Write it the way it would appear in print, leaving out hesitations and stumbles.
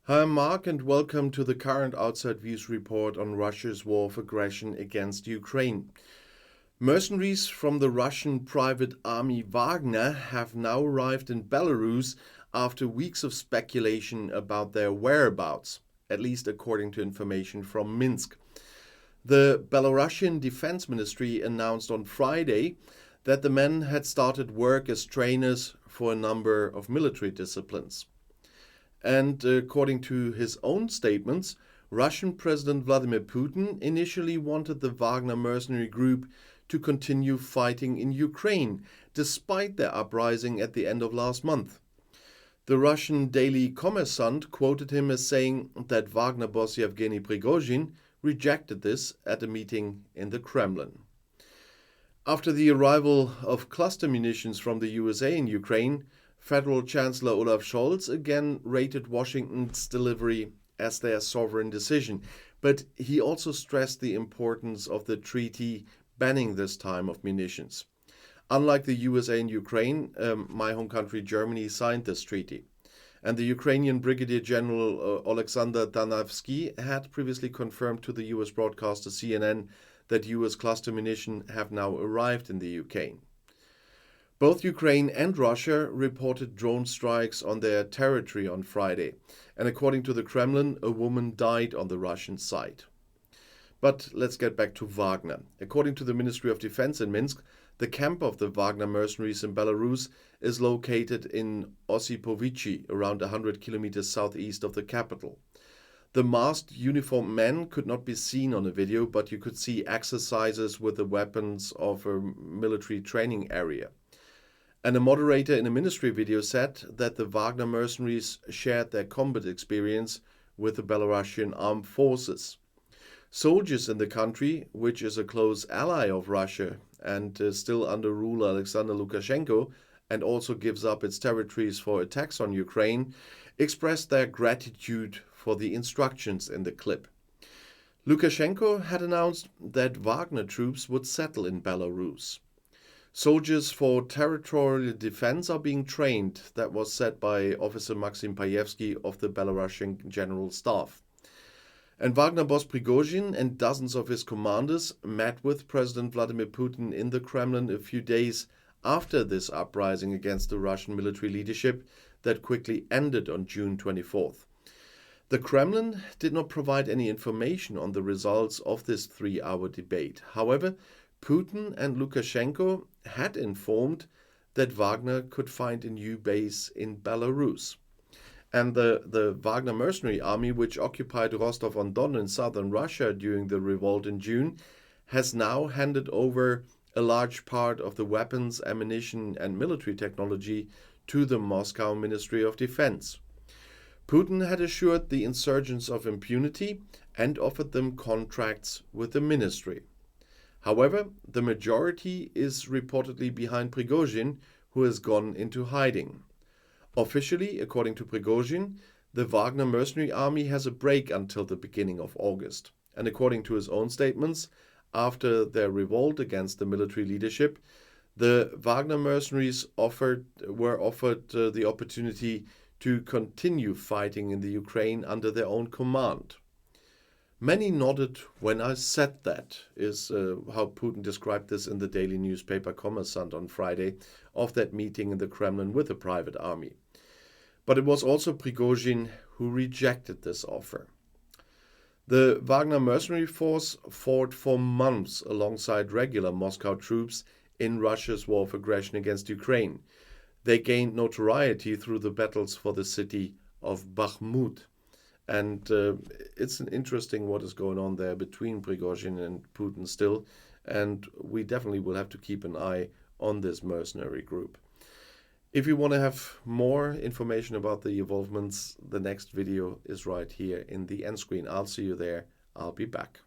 Hi, I'm Mark, and welcome to the current Outside Views report on Russia's war of aggression against Ukraine. Mercenaries from the Russian private army Wagner have now arrived in Belarus after weeks of speculation about their whereabouts, at least according to information from Minsk. The Belarusian Defense Ministry announced on Friday that the men had started work as trainers for a number of military disciplines. And according to his own statements, Russian President Vladimir Putin initially wanted the Wagner mercenary group to continue fighting in Ukraine, despite their uprising at the end of last month. The Russian daily Kommersant quoted him as saying that Wagner boss Yevgeny Prigozhin rejected this at a meeting in the Kremlin. After the arrival of cluster munitions from the USA in Ukraine, Federal Chancellor Olaf Scholz again rated Washington's delivery as their sovereign decision, but he also stressed the importance of the treaty banning this time of munitions. Unlike the USA and Ukraine, my home country Germany signed this treaty. And the Ukrainian Brigadier General Alexander Danavsky had previously confirmed to the US broadcaster CNN that US cluster munitions have now arrived in the UK. Both Ukraine and Russia reported drone strikes on their territory on Friday, and according to the Kremlin, a woman died on the Russian side. But let's get back to Wagner. According to the Ministry of Defense in Minsk, the camp of the Wagner mercenaries in Belarus is located in Osipovichi, around 100 kilometers southeast of the capital. The masked uniformed men could not be seen on the video, but you could see exercises with the weapons of a military training area. And a moderator in a ministry video said that the Wagner mercenaries shared their combat experience with the Belarusian armed forces. Soldiers in the country, which is a close ally of Russia and still under ruler Alexander Lukashenko, and also gives up its territories for attacks on Ukraine, expressed their gratitude for the instructions in the clip. Lukashenko had announced that Wagner troops would settle in Belarus. Soldiers for territorial defense are being trained, that was said by Officer Maxim Payevsky of the Belarusian General Staff. And Wagner boss Prigozhin and dozens of his commanders met with President Vladimir Putin in the Kremlin a few days after this uprising against the Russian military leadership that quickly ended on June 24th. The Kremlin did not provide any information on the results of this 3-hour debate. However, Putin and Lukashenko had informed that Wagner could find a new base in Belarus. And the Wagner mercenary army, which occupied Rostov-on-Don in southern Russia during the revolt in June, has now handed over a large part of the weapons, ammunition, and military technology to the Moscow Ministry of Defense. Putin had assured the insurgents of impunity and offered them contracts with the ministry. However, the majority is reportedly behind Prigozhin, who has gone into hiding. Officially, according to Prigozhin, the Wagner mercenary army has a break until the beginning of August. And according to his own statements, after their revolt against the military leadership, the Wagner mercenaries were offered the opportunity to continue fighting in the Ukraine under their own command. Many nodded when I said that, is how Putin described this in the daily newspaper Kommersant on Friday of that meeting in the Kremlin with the private army. But it was also Prigozhin who rejected this offer. The Wagner mercenary force fought for months alongside regular Moscow troops in Russia's war of aggression against Ukraine. They gained notoriety through the battles for the city of Bakhmut. And it's an interesting what is going on there between Prigozhin and Putin still. And we definitely will have to keep an eye on this mercenary group. If you want to have more information about the involvements, the next video is right here in the end screen. I'll see you there. I'll be back.